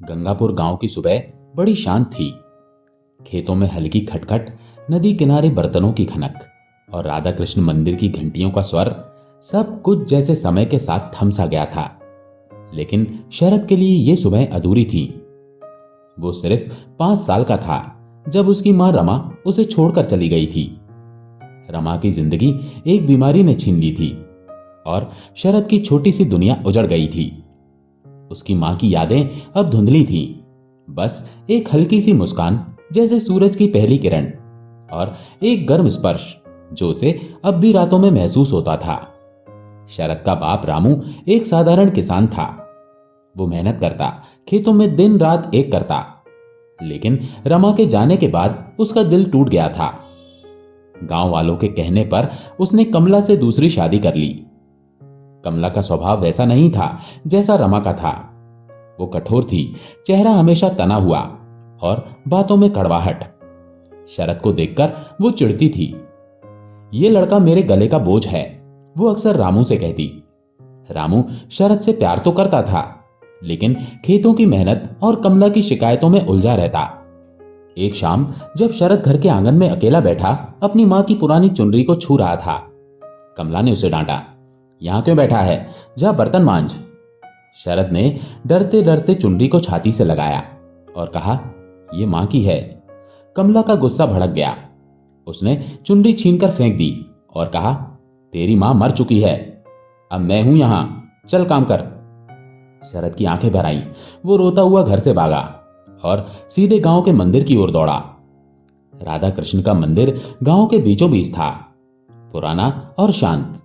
गंगापुर गांव की सुबह बड़ी शांत थी। खेतों में हल्की खटखट, नदी किनारे बर्तनों की खनक और राधा कृष्ण मंदिर की घंटियों का स्वर, सब कुछ जैसे समय के साथ थम सा गया था। लेकिन शरद के लिए यह सुबह अधूरी थी। वो सिर्फ 5 साल का था जब उसकी मां रमा उसे छोड़कर चली गई थी। रमा की जिंदगी एक बीमारी ने छीन ली थी और शरद की छोटी सी दुनिया उजड़ गई थी। उसकी मां की यादें अब धुंधली थीं, बस एक हल्की सी मुस्कान जैसे सूरज की पहली किरण और एक गर्म स्पर्श जो उसे अब भी रातों में महसूस होता था। शरद का बाप रामू एक साधारण किसान था। वो मेहनत करता, खेतों में दिन रात एक करता, लेकिन रमा के जाने के बाद उसका दिल टूट गया था। गांव वालों के कहने पर उसने कमला से दूसरी शादी कर ली। कमला का स्वभाव वैसा नहीं था जैसा रमा का था। वो कठोर थी, चेहरा हमेशा तना हुआ और बातों में कड़वाहट। शरद को देखकर वो चिढ़ती थी। ये लड़का मेरे गले का बोझ है, वो अक्सर रामू से कहती। रामू शरद से प्यार तो करता था, लेकिन खेतों की मेहनत और कमला की शिकायतों में उलझा रहता। एक शाम जब शरद घर के आंगन में अकेला बैठा अपनी मां की पुरानी चुनरी को छू रहा था, कमला ने उसे डांटा। यहां क्यों बैठा है, जा बर्तन मांज। शरद ने डरते डरते चुनरी को छाती से लगाया और कहा, यह मां की है। कमला का गुस्सा भड़क गया। उसने चुनरी छीनकर फेंक दी और कहा, तेरी मां मर चुकी है, अब मैं हूं यहां, चल काम कर। शरद की आंखें भर आईं। वो रोता हुआ घर से भागा और सीधे गांव के मंदिर की ओर दौड़ा। राधा कृष्ण का मंदिर गांव के बीचों बीच था, पुराना और शांत।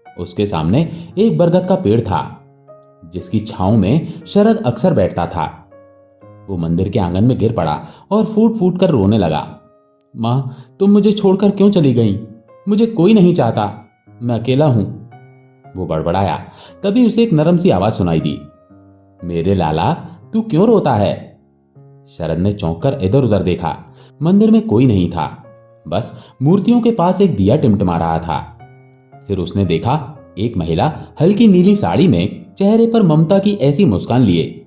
उसके सामने एक बरगद का पेड़ था जिसकी छांव में शरद अक्सर बैठता था। वो मंदिर के आंगन में गिर पड़ा और फूट फूट कर रोने लगा। मां, तुम मुझे छोड़कर क्यों चली गई? मुझे कोई नहीं चाहता, मैं अकेला हूं। वो बड़बड़ाया। तभी उसे एक नरम सी आवाज सुनाई दी, मेरे लाला, तू क्यों रोता है? शरद ने चौंक कर इधर उधर देखा। मंदिर में कोई नहीं था, बस मूर्तियों के पास एक दिया टिमटिमा रहा था। फिर उसने देखा एक महिला हल्की नीली साड़ी में, चेहरे पर ममता की ऐसी मुस्कान लिए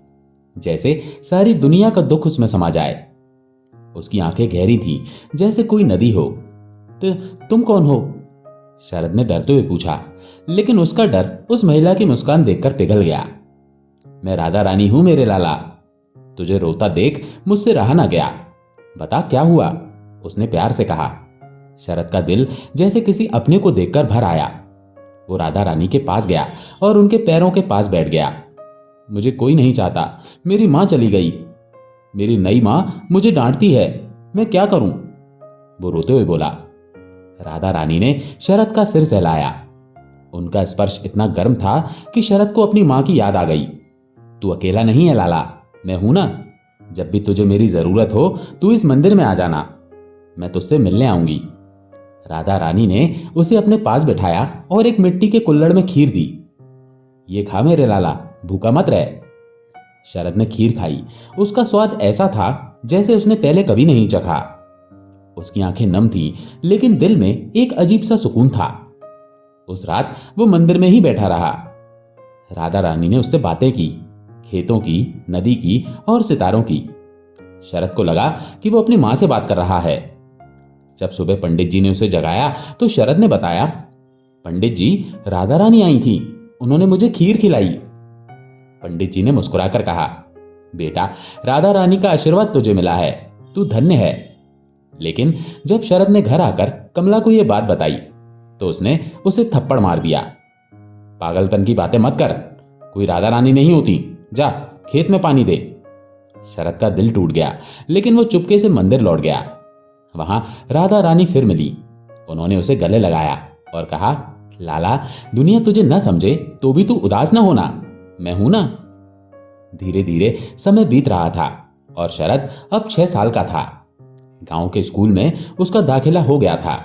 जैसे सारी दुनिया का दुख उसमें समा जाए। उसकी आंखें गहरी थीं, जैसे कोई नदी हो। तो तुम कौन हो? शरद ने डरते हुए पूछा, लेकिन उसका डर उस महिला की मुस्कान देखकर पिघल गया। मैं राधा रानी हूं मेरे लाला, तुझे रोता देख मुझसे रहा ना गया, बता क्या हुआ? उसने प्यार से कहा। शरद का दिल जैसे किसी अपने को देखकर भर आया। वो राधा रानी के पास गया और उनके पैरों के पास बैठ गया। मुझे कोई नहीं चाहता, मेरी मां चली गई, मेरी नई मां मुझे डांटती है, मैं क्या करूं? वो रोते हुए बोला। राधा रानी ने शरद का सिर सहलाया। उनका स्पर्श इतना गर्म था कि शरद को अपनी मां की याद आ गई। तू अकेला नहीं है लाला, मैं हूं ना। जब भी तुझे मेरी जरूरत हो तू इस मंदिर में आ जाना, मैं तुझसे मिलने आऊंगी। राधा रानी ने उसे अपने पास बिठाया और एक मिट्टी के कुल्हड़ में खीर दी। ये खा मेरे लाला, भूखा मत रह। शरद ने खीर खाई। उसका स्वाद ऐसा था जैसे उसने पहले कभी नहीं चखा। उसकी आंखें नम थीं, लेकिन दिल में एक अजीब सा सुकून था। उस रात वो मंदिर में ही बैठा रहा। राधा रानी ने उससे बातें की, खेतों की, नदी की और सितारों की। शरद को लगा कि वो अपनी मां से बात कर रहा है। जब सुबह पंडित जी ने उसे जगाया तो शरद ने बताया, पंडित जी, राधा रानी आई थी, उन्होंने मुझे खीर खिलाई। पंडित जी ने मुस्कुराकर कहा, बेटा, राधा रानी का आशीर्वाद तुझे मिला है, तू धन्य है। लेकिन जब शरद ने घर आकर कमला को यह बात बताई तो उसने उसे थप्पड़ मार दिया। पागलपन की बातें मत कर, कोई राधा रानी नहीं होती, जा खेत में पानी दे। शरद का दिल टूट गया, लेकिन वो चुपके से मंदिर लौट गया। वहां राधा रानी फिर मिली। उन्होंने उसे गले लगाया और कहा, लाला, दुनिया तुझे न समझे तो भी तू उदास न होना, मैं हूं ना। धीरे धीरे समय बीत रहा था और शरद अब 6 साल का था। गांव के स्कूल में उसका दाखिला हो गया था,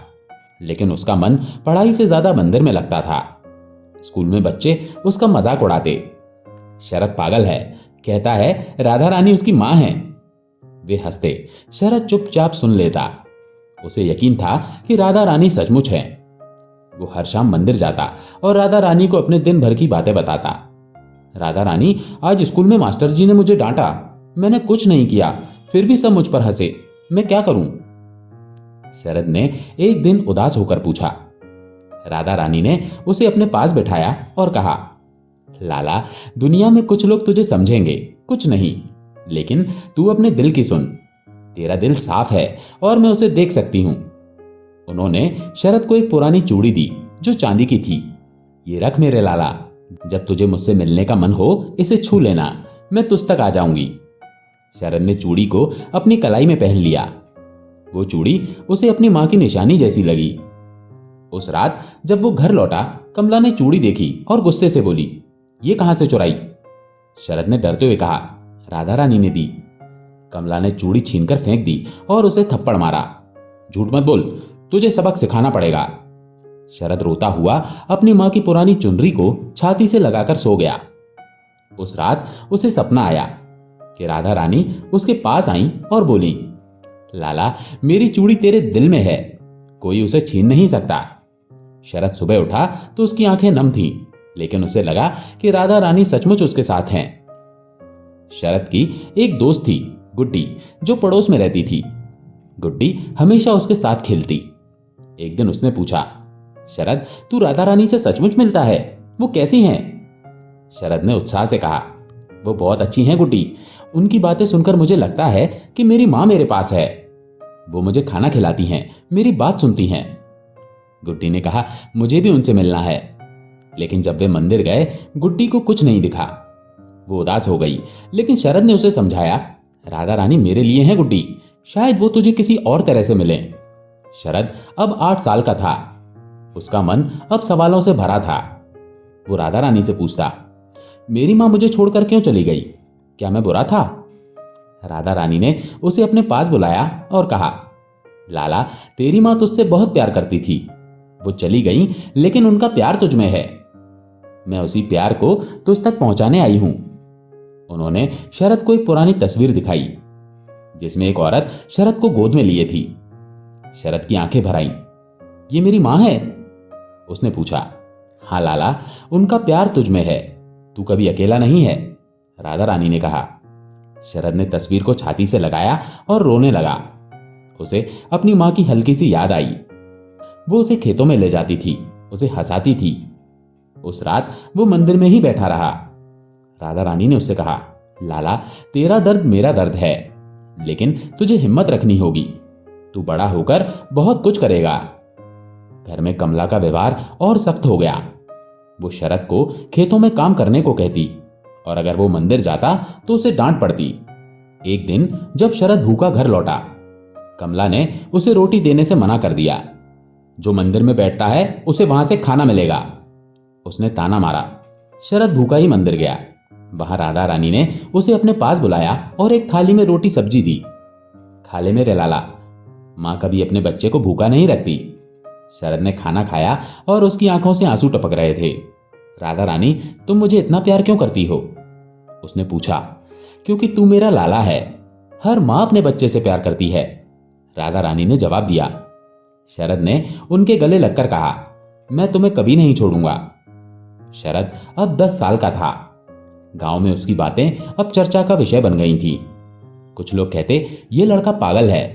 लेकिन उसका मन पढ़ाई से ज्यादा मंदिर में लगता था। स्कूल में बच्चे उसका मजाक उड़ाते। शरद पागल है, कहता है राधा रानी उसकी मां है। वे हंसते। शरद चुपचाप सुन लेता। उसे यकीन था कि राधा रानी सचमुच है। वो हर शाम मंदिर जाता और राधा रानी को अपने दिन भर की बातें बताता। राधा रानी, आज स्कूल में मास्टर जी ने मुझे डांटा, मैंने कुछ नहीं किया, फिर भी सब मुझ पर हंसे। मैं क्या करूं? शरद ने एक दिन उदास होकर पूछा। राधा रानी ने उसे अपने पास बिठाया और कहा, लाला, दुनिया में कुछ लोग तुझे समझेंगे, कुछ नहीं, लेकिन तू अपने दिल की सुन। तेरा दिल साफ है और मैं उसे देख सकती हूं। उन्होंने शरद को एक पुरानी चूड़ी दी जो चांदी की थी। ये रख मेरे लाला, जब तुझे मुझसे मिलने का मन हो इसे छू लेना, मैं तुझ तक आ जाऊंगी। शरद ने चूड़ी को अपनी कलाई में पहन लिया। वो चूड़ी उसे अपनी मां की निशानी जैसी लगी। उस रात जब वो घर लौटा, कमला ने चूड़ी देखी और गुस्से से बोली, ये कहां से चुराई? शरद ने डरते हुए कहा, राधा रानी ने दी। कमला ने चूड़ी छीनकर फेंक दी और उसे थप्पड़ मारा। झूठ मत बोल, तुझे सबक सिखाना पड़ेगा। शरद रोता हुआ अपनी मां की पुरानी चुनरी को छाती से लगाकर सो गया। उस रात उसे सपना आया कि राधा रानी उसके पास आई और बोली, लाला, मेरी चूड़ी तेरे दिल में है, कोई उसे छीन नहीं सकता। शरद सुबह उठा तो उसकी आंखें नम थीं, लेकिन उसे लगा कि राधा रानी सचमुच उसके साथ हैं। शरद की एक दोस्त थी, गुड्डी, जो पड़ोस में रहती थी। गुड्डी हमेशा उसके साथ खेलती। एक दिन उसने पूछा, शरद, तू राधा रानी से सचमुच मिलता है? वो कैसी हैं? शरद ने उत्साह से कहा, वो बहुत अच्छी हैं गुड्डी। उनकी बातें सुनकर मुझे लगता है कि मेरी मां मेरे पास है। वो मुझे खाना खिलाती हैं, मेरी बात सुनती हैं। गुड्डी ने कहा, मुझे भी उनसे मिलना है। लेकिन जब वे मंदिर गए, गुड्डी को कुछ नहीं दिखा। वो उदास हो गई, लेकिन शरद ने उसे समझाया, राधा रानी मेरे लिए हैं गुड्डी, शायद वो तुझे किसी और तरह से मिले। शरद अब 8 साल का था। उसका मन अब सवालों से भरा था। वो राधा रानी से पूछता, मेरी मां मुझे छोड़कर क्यों चली गई? क्या मैं बुरा था? राधा रानी ने उसे अपने पास बुलाया और कहा, लाला, तेरी मां तुझसे बहुत प्यार करती थी। वो चली गई, लेकिन उनका प्यार तुझ में है। मैं उसी प्यार को तुझ तक पहुंचाने आई हूं। उन्होंने शरद को एक पुरानी तस्वीर दिखाई, जिसमें एक औरत शरद को गोद में लिए थी। शरद की आंखें भर आईं। ये मेरी मां है? उसने पूछा। हाँ लाला, उनका प्यार तुझ में है, तू कभी अकेला नहीं है, राधा रानी ने कहा। शरद ने तस्वीर को छाती से लगाया और रोने लगा। उसे अपनी मां की हल्की सी याद आई। वो उसे खेतों में ले जाती थी, उसे हंसाती थी। उस रात वो मंदिर में ही बैठा रहा। राधा रानी ने उससे कहा, लाला, तेरा दर्द मेरा दर्द है, लेकिन तुझे हिम्मत रखनी होगी। तू बड़ा होकर बहुत कुछ करेगा। घर में कमला का व्यवहार और सख्त हो गया। वो शरद को खेतों में काम करने को कहती, और अगर वो मंदिर जाता तो उसे डांट पड़ती। एक दिन जब शरद भूखा घर लौटा, कमला ने उसे रोटी देने से मना कर दिया। जो मंदिर में बैठता है उसे वहां से खाना मिलेगा, उसने ताना मारा। शरद भूखा ही मंदिर गया। वहां राधा रानी ने उसे अपने पास बुलाया और एक थाली में रोटी सब्जी दी। खा ले मेरे लाला, मां कभी अपने बच्चे को भूखा नहीं रखती। शरद ने खाना खाया और उसकी आंखों से आंसू टपक रहे थे। राधा रानी, तुम मुझे इतना प्यार क्यों करती हो? उसने पूछा। क्योंकि तू मेरा लाला है। हर मां अपने बच्चे से प्यार करती है, राधा रानी ने जवाब दिया। शरद ने उनके गले लगकर कहा, मैं तुम्हें कभी नहीं छोड़ूंगा। शरद अब 10 साल का था। गांव में उसकी बातें अब चर्चा का विषय बन गई थी। कुछ लोग कहते ये लड़का पागल है,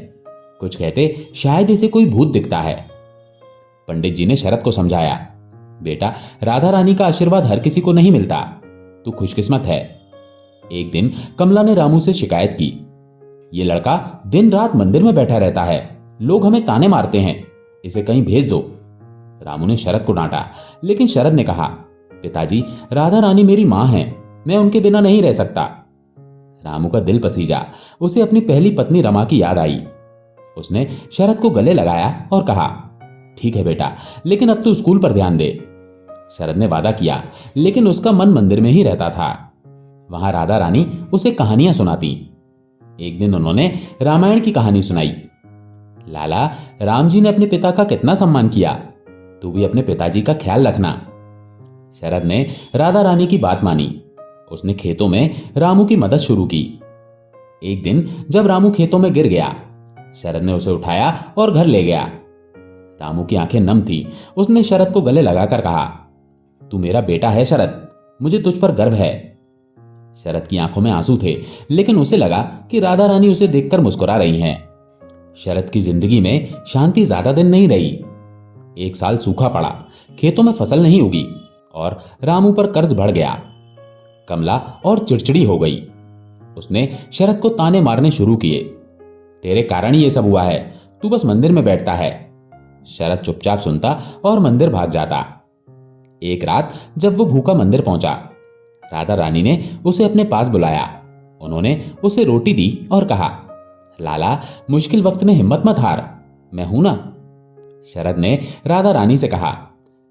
कुछ कहते शायद इसे कोई भूत दिखता है। पंडित जी ने शरद को समझाया, बेटा, राधा रानी का आशीर्वाद हर किसी को नहीं मिलता, तू खुशकिस्मत है। एक दिन कमला ने रामू से शिकायत की, ये लड़का दिन रात मंदिर में बैठा रहता है, लोग हमें ताने मारते हैं, इसे कहीं भेज दो। रामू ने शरद को डांटा, लेकिन शरद ने कहा, पिताजी, राधा रानी मेरी मां है, मैं उनके बिना नहीं रह सकता। रामू का दिल पसीजा। उसे अपनी पहली पत्नी रमा की याद आई। उसने शरद को गले लगाया और कहा, ठीक है बेटा, लेकिन अब तू स्कूल पर ध्यान दे। शरद ने वादा किया, लेकिन उसका मन मंदिर में ही रहता था। वहां राधा रानी उसे कहानियां सुनाती। एक दिन उन्होंने रामायण की कहानी सुनाई। लाला, राम जी ने अपने पिता का कितना सम्मान किया, तू भी अपने पिताजी का ख्याल रखना। शरद ने राधा रानी की बात मानी। उसने खेतों में रामू की मदद शुरू की। एक दिन जब रामू खेतों में गिर गया, शरद ने उसे उठाया और घर ले गया। रामू की आंखें नम थी। उसने शरद को गले लगाकर कहा, तू मेरा बेटा है शरद, मुझे तुझ पर गर्व है। शरद की आंखों में आंसू थे, लेकिन उसे लगा कि राधा रानी उसे देखकर मुस्कुरा रही हैं। शरद की जिंदगी में शांति ज्यादा दिन नहीं रही। 1 साल सूखा पड़ा, खेतों में फसल नहीं उगी और रामू पर कर्ज बढ़ गया। कमला और चिड़चिड़ी हो गई। उसने शरद को ताने मारने शुरू किए। तेरे कारण ही ये सब हुआ है, तू बस मंदिर में बैठता है। शरद चुपचाप सुनता और मंदिर भाग जाता। एक रात जब वो भूखा मंदिर पहुंचा, राधा रानी ने उसे अपने पास बुलाया। उन्होंने उसे रोटी दी और कहा, लाला, मुश्किल वक्त में हिम्मत मत हार, मैं हूं ना। शरद ने राधा रानी से कहा,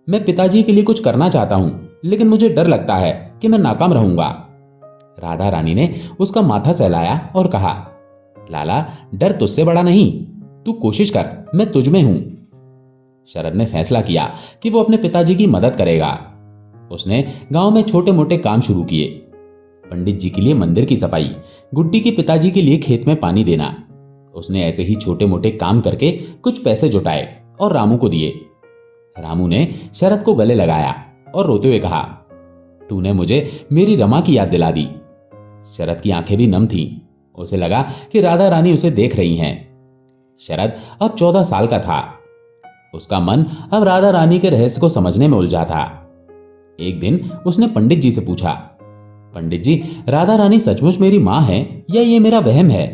मैं पिताजी के लिए कुछ करना चाहता हूं, लेकिन मुझे डर लगता है कि मैं नाकाम रहूंगा। राधा रानी ने उसका माथा सहलाया और कहा, लाला, डर तुझसे बड़ा नहीं, तू कोशिश कर, मैं तुझ में हूं। शरद ने फैसला किया कि वो अपने पिताजी की मदद करेगा। उसने गांव में छोटे मोटे काम शुरू किए। पंडित जी के लिए मंदिर की सफाई, गुड्डी के पिताजी के लिए खेत में पानी देना। उसने ऐसे ही छोटे मोटे काम करके कुछ पैसे जुटाए और रामू को दिए। रामू ने शरद को गले लगाया और रोते हुए कहा, तूने मुझे मेरी रमा की याद दिला दी। शरद की आंखें भी नम थीं। उसे लगा कि राधा रानी उसे देख रही हैं। शरद अब 14 साल का था। उसका मन अब राधा रानी के रहस्य को समझने में उलझा था। एक दिन उसने पंडित जी से पूछा, पंडित जी, राधा रानी सचमुच मेरी मां है या ये मेरा वहम है?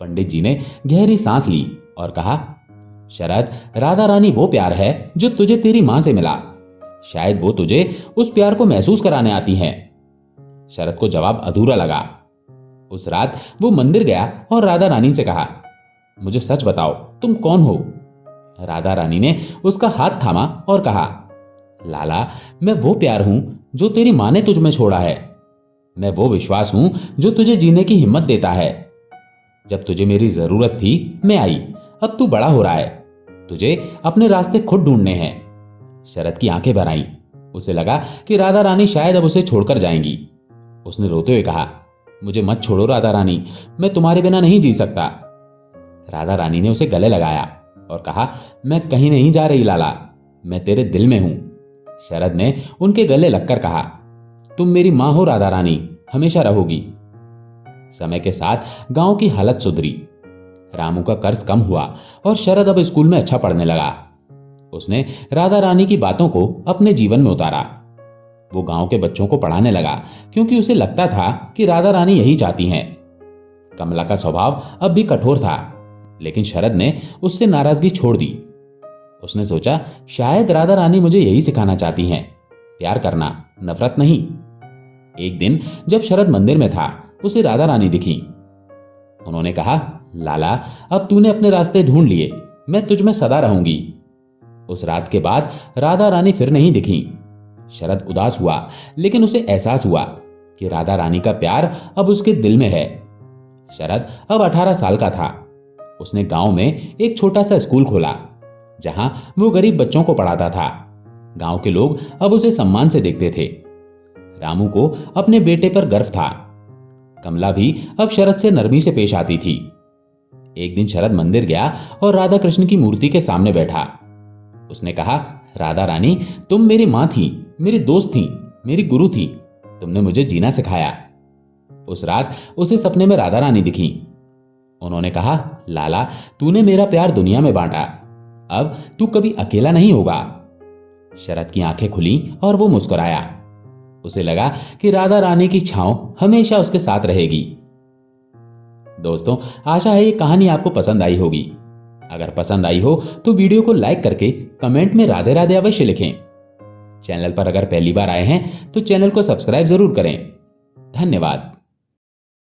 पंडित जी ने गहरी सांस ली और कहा, शरद, राधा रानी वो प्यार है जो तुझे तेरी मां से मिला। शायद वो तुझे उस प्यार को महसूस कराने आती हैं। शरद को जवाब अधूरा लगा। उस रात वो मंदिर गया और राधा रानी से कहा, मुझे सच बताओ, तुम कौन हो? राधा रानी ने उसका हाथ थामा और कहा, लाला, मैं वो प्यार हूं जो तेरी मां ने तुझ में छोड़ा है। मैं वो विश्वास हूं जो तुझे जीने की हिम्मत देता है। जब तुझे मेरी जरूरत थी मैं आई, अब तू बड़ा हो रहा है, तुझे अपने रास्ते खुद ढूंढने हैं। शरद की आंखें भर आईं। उसे लगा कि राधा रानी शायद अब उसे छोड़कर जाएंगी। उसने रोते हुए कहा, मुझे मत छोड़ो राधा रानी, मैं तुम्हारे बिना नहीं जी सकता। राधा रानी ने उसे गले लगाया और कहा, मैं कहीं नहीं जा रही लाला, मैं तेरे दिल में हूं। शरद ने उनके गले लगकर कहा, तुम मेरी मां हो राधा रानी, हमेशा रहोगी। समय के साथ गांव की हालत सुधरी। रामू का कर्ज कम हुआ और शरद अब स्कूल में अच्छा पढ़ने लगा। उसने राधा रानी की बातों को अपने जीवन में उतारा। वो गांव के बच्चों को पढ़ाने लगा क्योंकि उसे लगता था कि राधा रानी यही चाहती हैं। कमला का स्वभाव अब भी कठोर था, लेकिन शरद ने उससे नाराजगी छोड़ दी। उसने सोचा, शायद राधा रानी मुझे यही सिखाना चाहती हैं, प्यार करना, नफरत नहीं। एक दिन जब शरद मंदिर में था, उसे राधा रानी दिखी। उन्होंने कहा, लाला, अब तूने अपने रास्ते ढूंढ लिए, मैं तुझ में सदा रहूंगी। उस रात के बाद राधा रानी फिर नहीं दिखी। शरद उदास हुआ, लेकिन उसे एहसास हुआ कि राधा रानी का प्यार अब उसके दिल में है। शरद अब 18 साल का था। उसने गांव में एक छोटा सा स्कूल खोला जहां वो गरीब बच्चों को पढ़ाता था। गांव के लोग अब उसे सम्मान से देखते थे। रामू को अपने बेटे पर गर्व था। कमला भी अब शरद से नरमी से पेश आती थी। एक दिन शरद मंदिर गया और राधा कृष्ण की मूर्ति के सामने बैठा। उसने कहा, राधा रानी, तुम मेरी मां थी, मेरी दोस्त थी, मेरी गुरु थी, तुमने मुझे जीना सिखाया। उस रात उसे सपने में राधा रानी दिखी। उन्होंने कहा, लाला, तूने मेरा प्यार दुनिया में बांटा, अब तू कभी अकेला नहीं होगा। शरद की आंखें खुली और वो मुस्कुराया। उसे लगा कि राधा रानी की छांव हमेशा उसके साथ रहेगी। दोस्तों, आशा है ये कहानी आपको पसंद आई होगी। अगर पसंद आई हो तो वीडियो को लाइक करके कमेंट में राधे राधे अवश्य लिखें। चैनल पर अगर पहली बार आए हैं तो चैनल को सब्सक्राइब जरूर करें। धन्यवाद।